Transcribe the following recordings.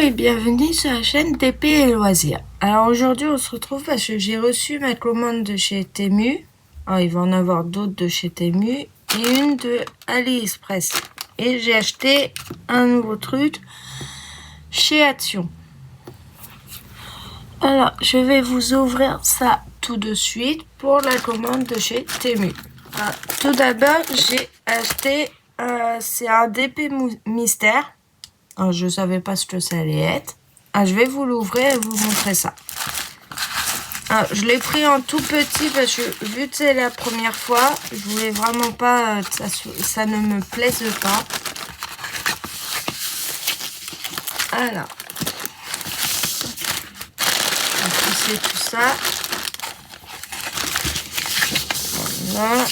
et bienvenue sur la chaîne TP et Loisirs. Alors aujourd'hui on se retrouve parce que j'ai reçu ma commande de chez Temu. Alors, il va en avoir d'autres de chez Temu et une de AliExpress. Et j'ai acheté un nouveau truc chez Action. Alors je vais vous ouvrir ça tout de suite pour la commande de chez Temu. Alors, tout d'abord j'ai acheté, c'est un DP mystère. Alors, je savais pas ce que ça allait être. Je vais vous l'ouvrir et vous montrer ça. Je l'ai pris en tout petit parce que vu que c'est la première fois, je voulais vraiment pas que ça ne me plaise pas. Alors, on va pousser tout ça. Voilà.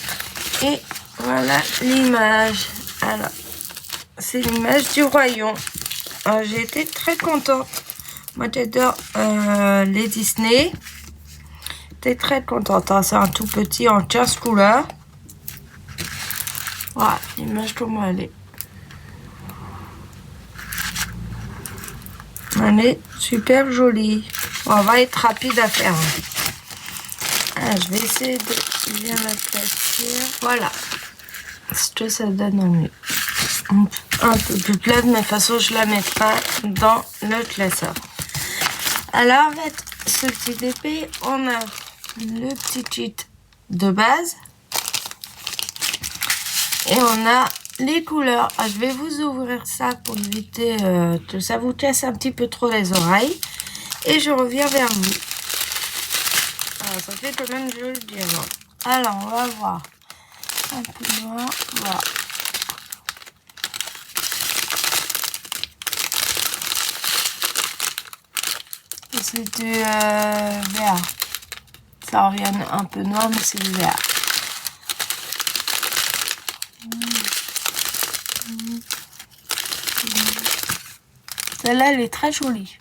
Et voilà l'image. Alors, c'est l'image du royaume. J'ai été très contente. Moi, j'adore les Disney. J'étais très contente. C'est un tout petit en 15 couleurs. Voilà, l'image comment elle est. Elle est super jolie. On va être rapide à faire. Je vais essayer de bien la placer. Voilà. Ce que ça donne en mieux. Un peu plus plate, mais de toute façon, je la mettrai pas dans le classeur. Alors, avec ce petit DP, on a le petit kit de base. Et on a les couleurs. Je vais vous ouvrir ça pour éviter que ça vous casse un petit peu trop les oreilles. Et je reviens vers vous. Alors, ça fait quand même joli diamant. Alors, on va voir. Un peu noir. Voilà. C'est du vert. Ça revient un peu noir, mais c'est du vert. Celle-là, elle est très jolie.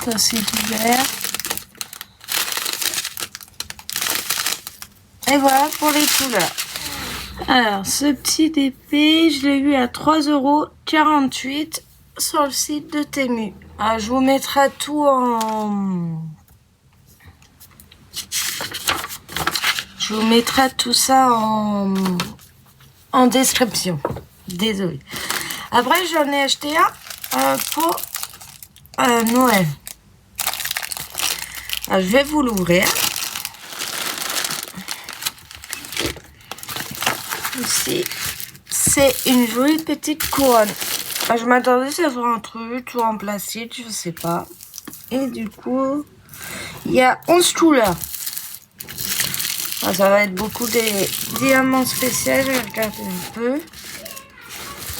Ça, c'est du vert. Et voilà pour les couleurs. Alors, ce petit DP, je l'ai eu à 3,48 € sur le site de Temu. Je vous mettrai tout en... Je vous mettrai tout ça en description. Désolée. Après, j'en ai acheté un pour Noël. Je vais vous l'ouvrir. Ici, c'est une jolie petite couronne. Je m'attendais à faire un truc ou en plastique, je sais pas. Et du coup, il y a 11 couleurs. Ça va être beaucoup des diamants spéciaux. Je vais regarder un peu.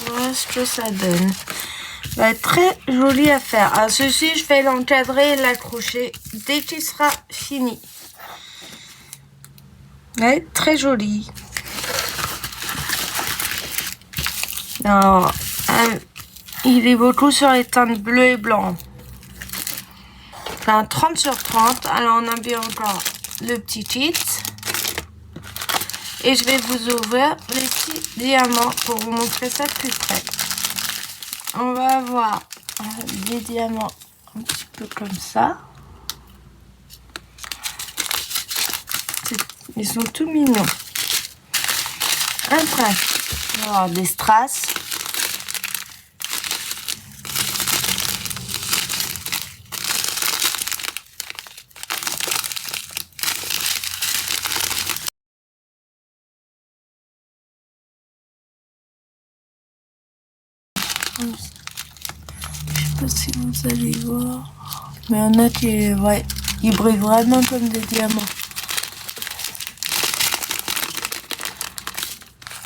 Voilà ce que ça donne. Ça va être très joli à faire. Ceci, je vais l'encadrer et l'accrocher dès qu'il sera fini. Ouais, très joli. Alors, il est beaucoup sur les teintes bleues et blanc. Enfin, 30 sur 30. Alors, on a bien encore le petit kit. Et je vais vous ouvrir les petits diamants pour vous montrer ça de plus près. On va avoir des diamants un petit peu comme ça. Ils sont tout mignons. Après, on va avoir des strass. Je sais pas si vous allez voir, mais il y en a qui, ouais, ils brillent vraiment comme des diamants.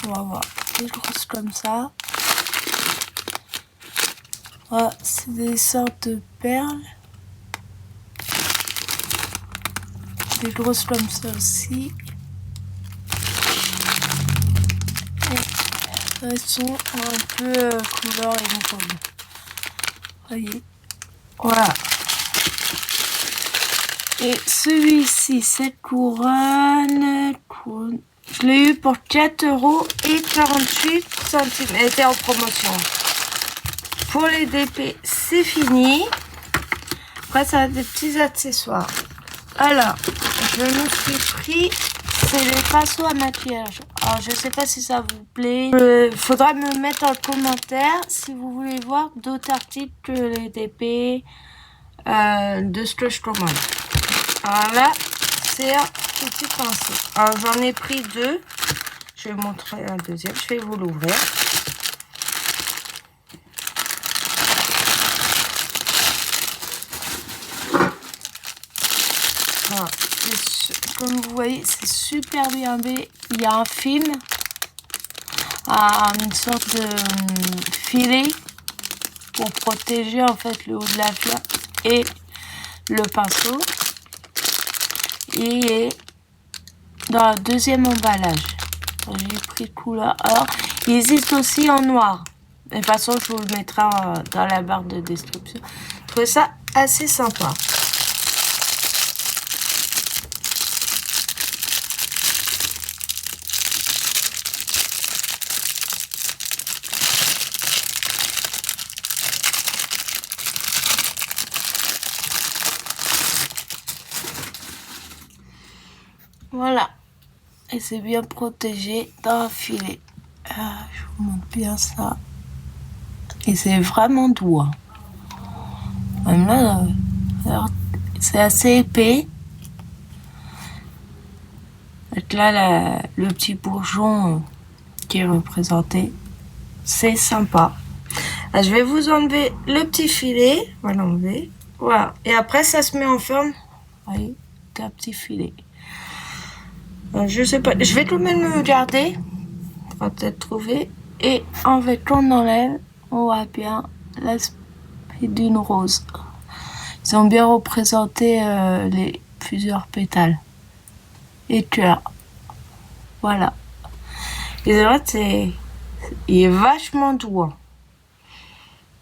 On va voir des grosses comme ça. Ah, c'est des sortes de perles. Des grosses comme ça aussi. Et elles sont un peu couleur émeraude. Voyez. Voilà. Et celui-ci, cette couronne Je l'ai eu pour 4,48 €. Elle était en promotion. Pour les DP, c'est fini. Après, ça a des petits accessoires. Alors, je me suis pris, c'est les pinceaux à maquillage. Alors, je sais pas si ça vous plaît. Faudra me mettre en commentaire si vous voulez voir d'autres articles que les DP de ce que je commande. Alors là, c'est un petit pinceau. Alors, j'en ai pris deux. Je vais vous montrer un deuxième. Je vais vous l'ouvrir. Voilà. Comme vous voyez, c'est super bien fait. Il y a un film, une sorte de filet pour protéger en fait le haut de la fleur et le pinceau. Et dans le deuxième emballage, j'ai pris couleur. Alors, il existe aussi en noir. De toute façon, je vous le mettrai dans la barre de description. Je trouve ça assez sympa. Voilà, et c'est bien protégé dans un filet. Je vous montre bien ça. Et c'est vraiment doux. Même là, c'est assez épais. Donc là, le petit bourgeon qui est représenté, c'est sympa. Alors, je vais vous enlever le petit filet. On va l'enlever. Voilà. Et après, ça se met en forme. Vous voyez, un petit filet. Je sais pas, je vais quand même le garder. On va peut-être trouver. Et en fait, quand on enlève, on voit bien l'aspect d'une rose. Ils ont bien représenté les plusieurs pétales et cœurs. Voilà. Et c'est vrai, il est vachement doux.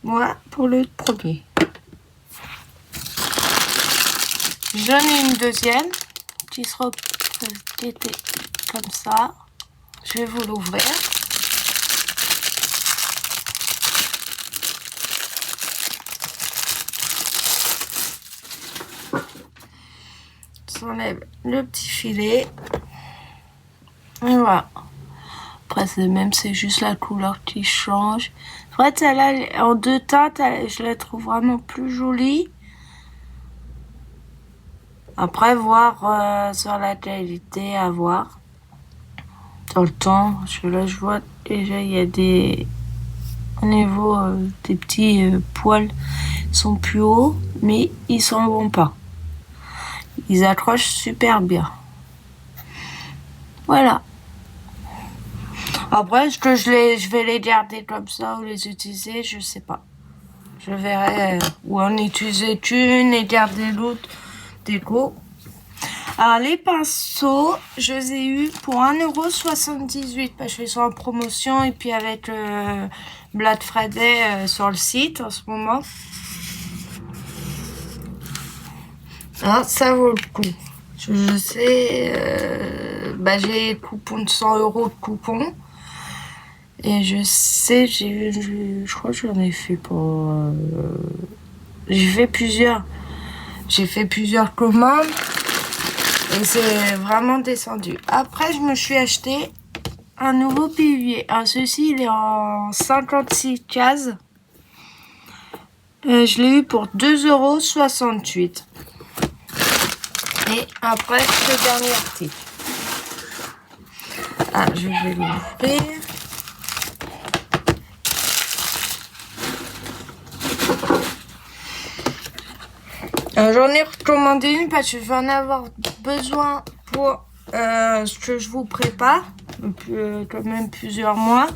Voilà pour le premier. J'en ai une deuxième qui sera comme ça. Je vais vous l'ouvrir. J'enlève le petit filet. Et voilà. Après, c'est juste la couleur qui change. En fait, celle-là, en deux teintes, je la trouve vraiment plus jolie. Après, voir sur la qualité, à voir. Dans le temps, là, je vois déjà, il y a des... Au niveau des petits poils, ils sont plus hauts, mais ils s'en vont pas. Ils accrochent super bien. Voilà. Après, est-ce que je vais les garder comme ça ou les utiliser, je sais pas. Je verrai ou en utiliser une et garder l'autre déco. Alors, les pinceaux, je les ai eu pour 1,78 € parce qu'ils sont en promotion et puis avec Black Friday sur le site en ce moment. Alors, ça vaut le coup. Je sais, j'ai coupon de 100 € de coupon. Et je sais, je crois que j'en ai fait pour... J'ai fait plusieurs commandes. Et c'est vraiment descendu. Après, je me suis acheté un nouveau PUV. Alors, celui-ci, il est en 56 cases. Je l'ai eu pour 2,68 €. Et après, le dernier article. Ah, je vais l'ouvrir. J'en ai recommandé une parce que je vais en avoir besoin pour ce que je vous prépare, quand même plusieurs mois.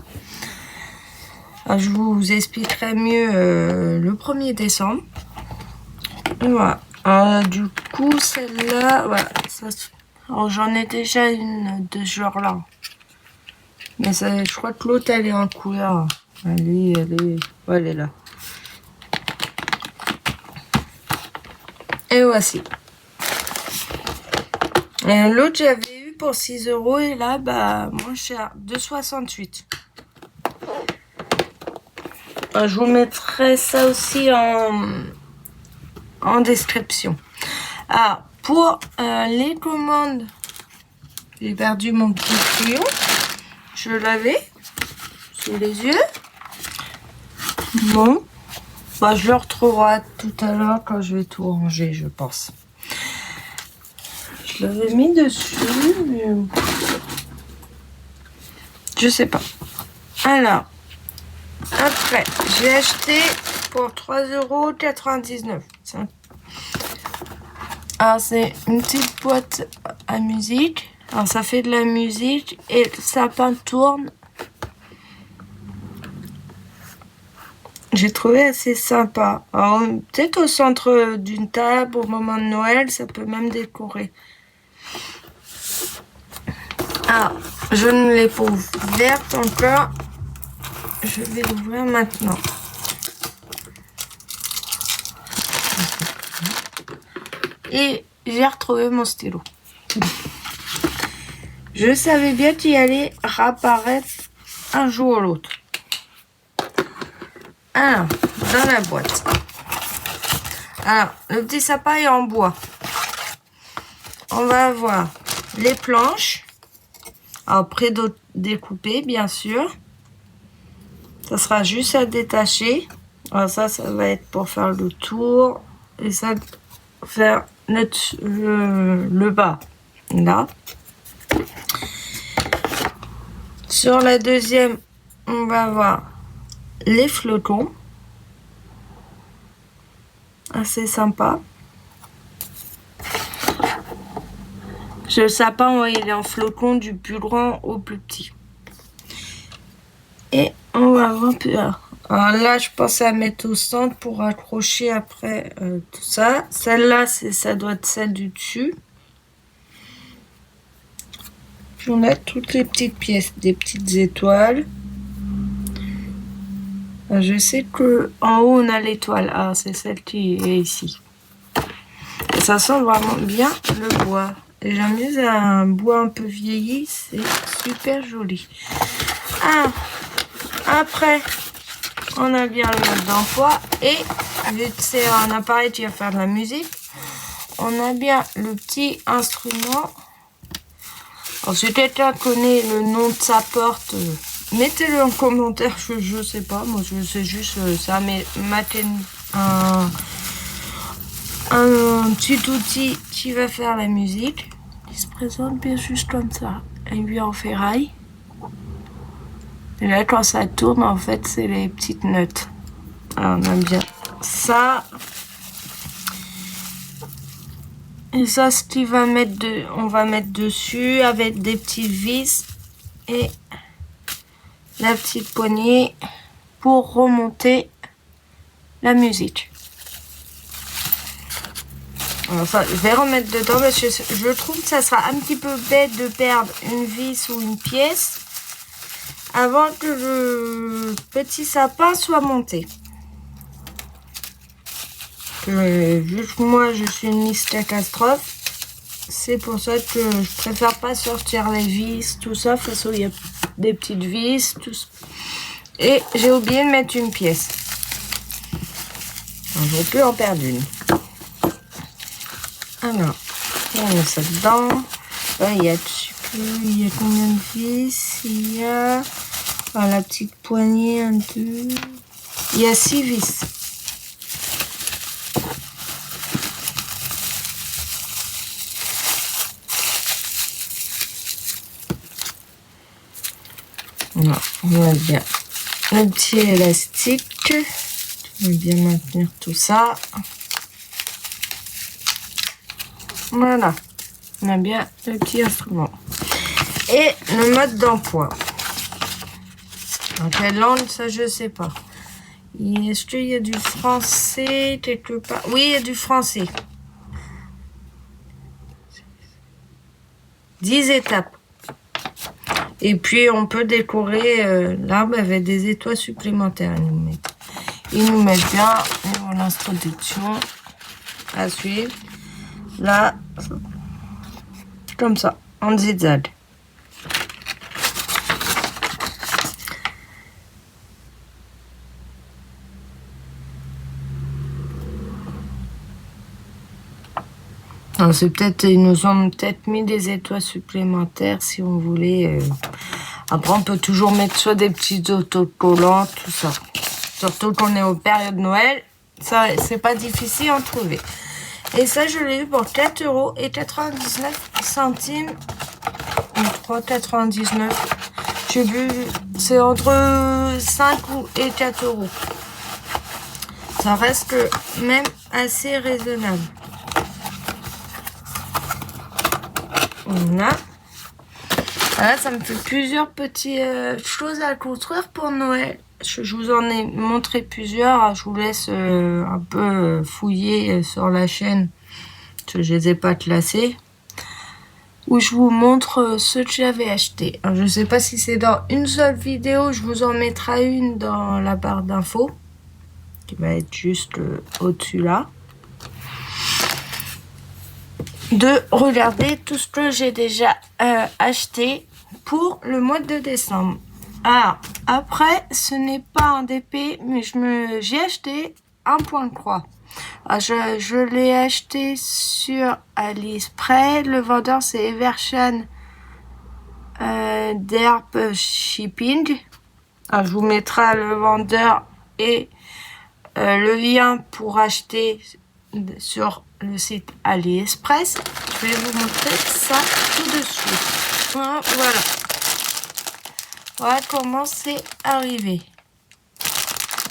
Je vous expliquerai mieux le 1er décembre. Voilà. Du coup, celle-là, voilà, j'en ai déjà une de ce genre-là. Mais je crois que l'autre, elle est en couleur. Elle est là. Et voici. L'autre, j'avais eu pour 6 € et là, bah, moins cher, 2,68 €. Je vous mettrai ça aussi en description. Alors, pour les commandes, j'ai perdu mon petit crayon. Je l'avais sous les yeux. Bon, bah, je le retrouverai tout à l'heure quand je vais tout ranger, je pense. Je l'avais mis dessus, mais je sais pas. Alors, après, j'ai acheté pour 3,99 €. Alors, c'est une petite boîte à musique. Alors, ça fait de la musique et le sapin tourne. J'ai trouvé assez sympa. Alors, peut-être au centre d'une table, au moment de Noël, ça peut même décorer. Alors, je ne l'ai pas ouverte encore. Je vais l'ouvrir maintenant. Et j'ai retrouvé mon stylo. Je savais bien qu'il allait réapparaître un jour ou l'autre. Alors, dans la boîte. Alors, le petit sapin est en bois. On va avoir les planches. Alors, pré-découpées, bien sûr. Ça sera juste à détacher. Alors ça va être pour faire le tour. Et ça, faire le bas. Là. Sur la deuxième, on va avoir les flocons. Assez sympa. Le sapin, ouais, il est en flocon du plus grand au plus petit. Et on va avoir plus. Alors là, je pensais à mettre au centre pour accrocher après tout ça. Celle-là, ça doit être celle du dessus. Puis on a toutes les petites pièces, des petites étoiles. Je sais que en haut on a l'étoile. Ah, c'est celle qui est ici. Et ça sent vraiment bien le bois. Et j'aime bien un bois un peu vieilli, c'est super joli. Ah, après, on a bien le mode d'emploi et vu que c'est un appareil qui va faire de la musique, on a bien le petit instrument. Alors, si quelqu'un connaît le nom de sa porte, mettez-le en commentaire, je sais pas, moi je sais juste ça, mais un petit outil qui va faire la musique, qui se présente bien juste comme ça, et lui en ferraille. Et là, quand ça tourne, en fait, c'est les petites notes. Alors, on a bien ça. Et ça, ce qu'on va mettre on va mettre dessus avec des petites vis et la petite poignée pour remonter la musique. Alors ça, je vais remettre dedans parce que je trouve que ça sera un petit peu bête de perdre une vis ou une pièce avant que le petit sapin soit monté. Vu que moi je suis une Miss Catastrophe, c'est pour ça que je préfère pas sortir les vis, tout ça, parce qu'il y a des petites vis, tout ça. Et j'ai oublié de mettre une pièce. J'aurais pu en perdre une. Alors, on met ça dedans. Là, il y a, je sais plus, il y a combien de vis? Il y a la petite poignée, 1, 2. Il y a 6 vis. Voilà, on va bien le petit élastique. On va bien maintenir tout ça. Voilà, on a bien le petit instrument. Et le mode d'emploi. En quelle langue, ça je sais pas. Est-ce qu'il y a du français quelque part? Oui, il y a du français. 10 étapes. Et puis on peut décorer l'arbre avec des étoiles supplémentaires. Ils nous mettent bien l'introduction à suivre. Là, comme ça. en zigzag. C'est peut-être, ils nous ont peut-être mis des étoiles supplémentaires si on voulait. Après, on peut toujours mettre soit des petits autocollants, tout ça. Surtout qu'on est aux périodes Noël, ça, c'est pas difficile à en trouver. Et ça, je l'ai eu pour 4,99 €. 3,99 €. J'ai vu, c'est entre 5 et 4 €. Ça reste même assez raisonnable. Voilà. Voilà, ça me fait plusieurs petites choses à construire pour Noël. Je vous en ai montré plusieurs. Je vous laisse un peu fouiller sur la chaîne, parce que je les ai pas classés. Où je vous montre ce que j'avais acheté. Alors, je ne sais pas si c'est dans une seule vidéo. Je vous en mettrai une dans la barre d'infos, qui va être juste au-dessus là. De regarder tout ce que j'ai déjà acheté pour le mois de décembre. Alors, après, ce n'est pas un DP, mais j'ai acheté un point de croix. Alors, je l'ai acheté sur AliExpress. Le vendeur, c'est Evershan Derp Shipping. Alors, je vous mettrai le vendeur et le lien pour acheter sur le site AliExpress. Je vais vous montrer ça tout de suite. Voilà. Voilà comment c'est arrivé.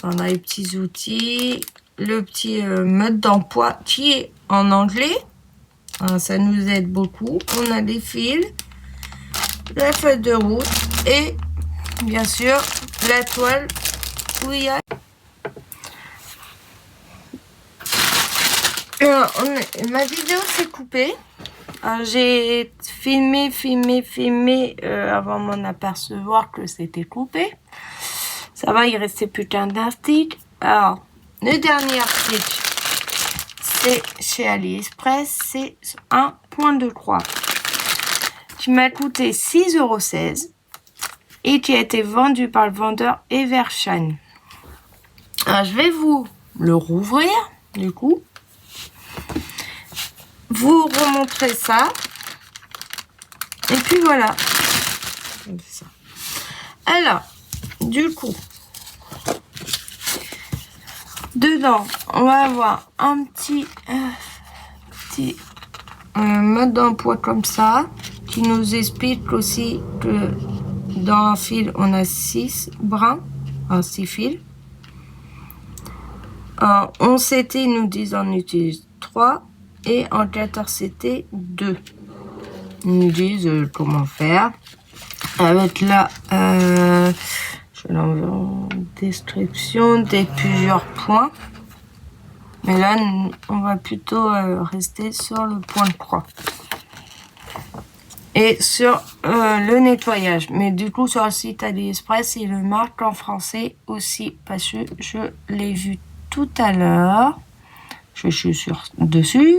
On a les petits outils, le petit mode d'emploi qui est en anglais. Ça nous aide beaucoup. On a des fils, la feuille de route et bien sûr la toile où il y a... Ma vidéo s'est coupée. J'ai filmé avant de m'en apercevoir que c'était coupé. Ça va, il restait plus qu'un article. Alors, le dernier article, c'est chez AliExpress, c'est un point de croix qui m'a coûté 6,16 € et qui a été vendu par le vendeur Evershan. Alors, je vais vous le rouvrir, du coup. Vous remontrez ça. Et puis voilà. Alors, du coup, dedans, on va avoir un petit mode d'emploi comme ça, qui nous explique aussi que dans un fil, on a 6 brins, 6 fils. En 11 CT, ils nous disent on utilise 3. Et en 14 CT, 2. Ils nous disent comment faire. Avec là, je l'envoie en description des plusieurs points. Mais là, on va plutôt rester sur le point de croix. Et sur le nettoyage. Mais du coup, sur le site AliExpress, il le marque en français aussi. Parce que je l'ai vu tout à l'heure. Je suis dessus.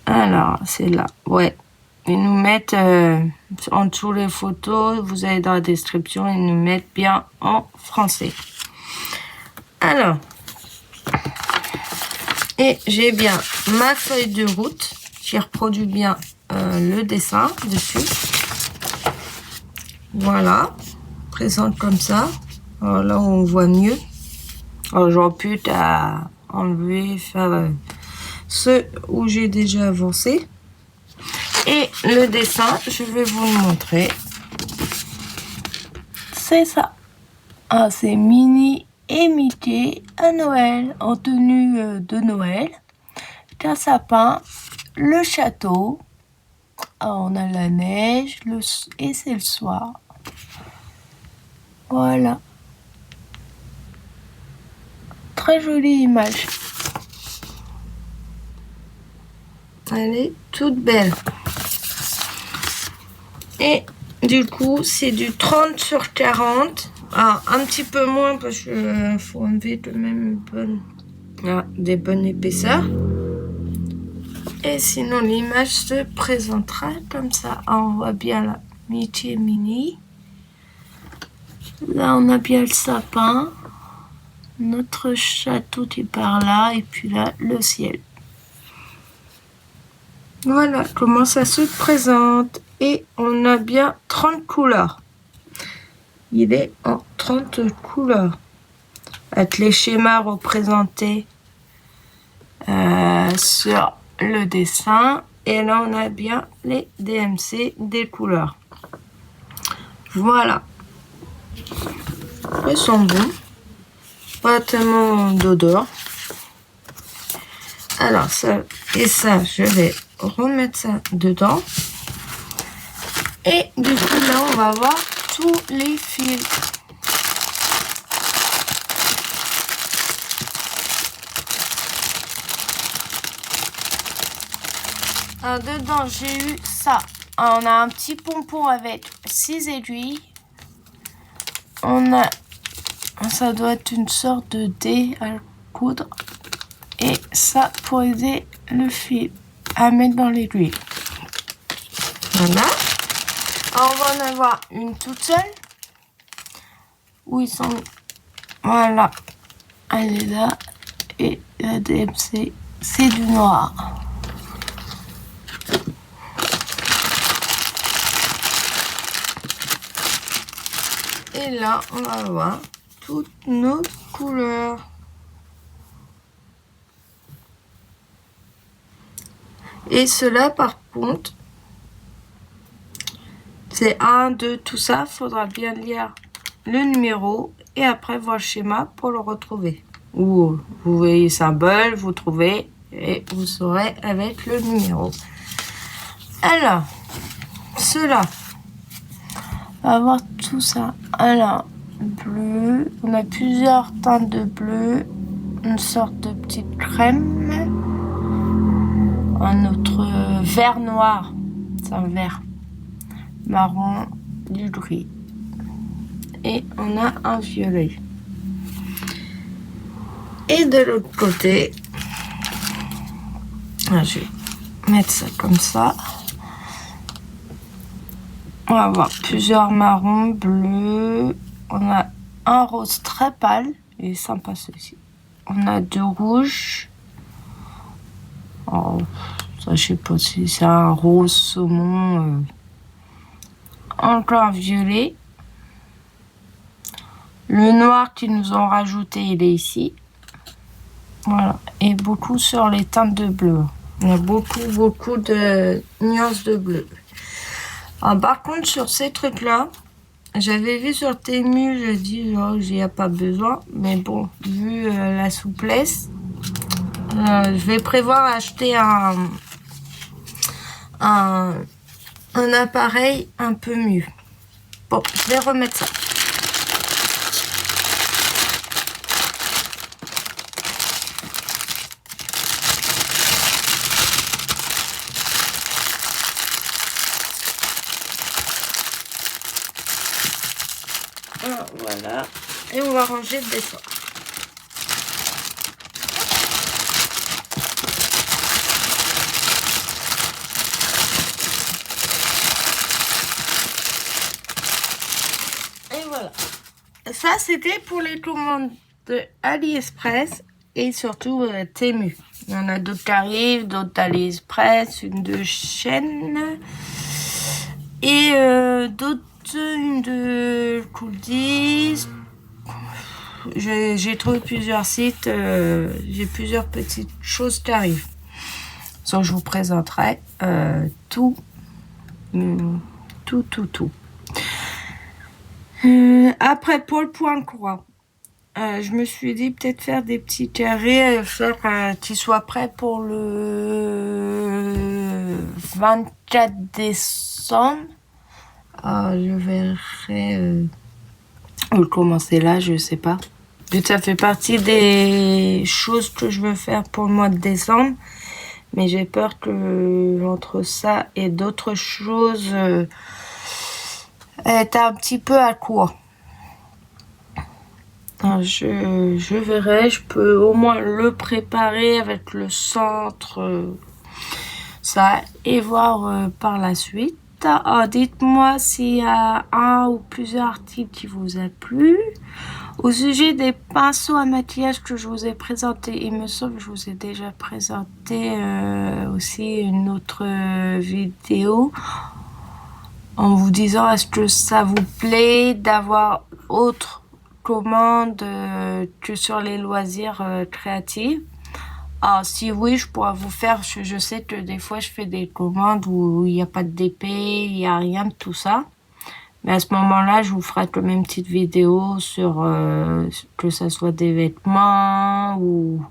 Alors, c'est là. Ouais. Ils nous mettent en dessous les photos. Vous avez dans la description. Ils nous mettent bien en français. Alors. Et j'ai bien ma feuille de route. Qui reproduit bien le dessin dessus. Voilà. Présente comme ça. Alors là, on voit mieux. J'aurais pu enlever, faire ceux où j'ai déjà avancé. Et le dessin, je vais vous le montrer. C'est ça. C'est Minnie et Mickey à Noël, en tenue de Noël. Un sapin, le château. On a la neige et c'est le soir. Voilà. Très jolie image. Elle est toute belle. Et du coup, c'est du 30 sur 40. Un petit peu moins parce que faut enlever de même des bonnes épaisseurs. Et sinon, l'image se présentera comme ça. On voit bien la Mickey Minnie. Là, on a bien le sapin. Notre château qui est par là. Et puis là, le ciel. Voilà comment ça se présente. Et on a bien 30 couleurs. Il est en 30 couleurs. Avec les schémas représentés sur le dessin. Et là, on a bien les DMC des couleurs. Voilà. Ils sont bons. Pas tellement d'odeur. Alors, ça et ça, je vais remettre ça dedans. Et du coup, là, on va voir tous les fils. Alors, dedans, j'ai eu ça. On a un petit pompon avec 6 aiguilles. On a... Ça doit être une sorte de dé à coudre. Et ça pour aider le fil à mettre dans l'aiguille. Voilà. Alors, on va en avoir une toute seule. Où ils sont... Voilà. Elle est là. Et la DMC, c'est du noir. Et là, on va voir toutes nos couleurs. Et cela, par contre, c'est 1, 2, tout ça. Il faudra bien lire le numéro et après voir le schéma pour le retrouver. Ou vous voyez le symbole, vous trouvez et vous saurez avec le numéro. Alors, cela, on va voir tout ça. Alors, bleu, on a plusieurs teintes de bleu, une sorte de petite crème, un autre vert noir, c'est un vert, marron, du gris, et on a un violet. Et de l'autre côté, je vais mettre ça comme ça. On va avoir plusieurs marrons, bleus. On a un rose très pâle. Il est sympa celui-ci. On a 2 rouges. Oh, ça, je sais pas si c'est un rose saumon. Encore un violet. Le noir qu'ils nous ont rajouté, il est ici. Voilà. Et beaucoup sur les teintes de bleu. On a beaucoup de nuances de bleu. Alors, par contre, sur ces trucs-là, j'avais vu sur Temu, je dis, oh, j'y ai pas besoin. Mais bon, vu la souplesse, je vais prévoir acheter un appareil un peu mieux. Bon, je vais remettre ça. Voilà, et on va ranger le dessin. Et voilà. Ça, c'était pour les commandes de AliExpress et surtout Temu. Il y en a d'autres qui arrivent, d'autres d'AliExpress, une de Shein et d'autres, une de Cooldies. J'ai trouvé plusieurs sites, j'ai plusieurs petites choses qui arrivent. Donc je vous présenterai tout. Après, pour le point croix, je me suis dit peut-être faire des petits carrés, faire qu'ils soient prêts pour le 24 décembre. Je verrai ou le commencer là, je sais pas. Ça fait partie des choses que je veux faire pour le mois de décembre. Mais j'ai peur que entre ça et d'autres choses, être un petit peu à court. Alors, je verrai, je peux au moins le préparer avec le centre ça et voir par la suite. Dites-moi s'il y a un ou plusieurs articles qui vous a plu. Au sujet des pinceaux à maquillage que je vous ai présenté, il me semble que je vous ai déjà présenté aussi une autre vidéo en vous disant est-ce que ça vous plaît d'avoir autre commande que sur les loisirs créatifs. Si oui, je pourrais vous faire, je sais que des fois je fais des commandes où il n'y a pas de DP, il n'y a rien de tout ça. Mais à ce moment-là, je vous ferai quand même une petite vidéo sur que ça soit des vêtements ou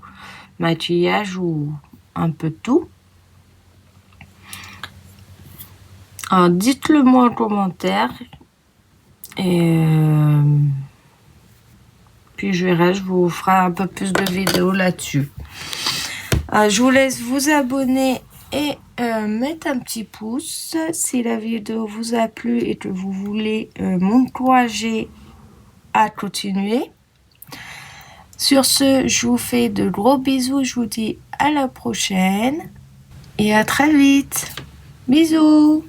maquillage ou un peu de tout. Alors, dites-le moi en commentaire. Et puis je verrai, je vous ferai un peu plus de vidéos là-dessus. Je vous laisse vous abonner et mettre un petit pouce si la vidéo vous a plu et que vous voulez m'encourager à continuer. Sur ce, je vous fais de gros bisous, je vous dis à la prochaine et à très vite. Bisous!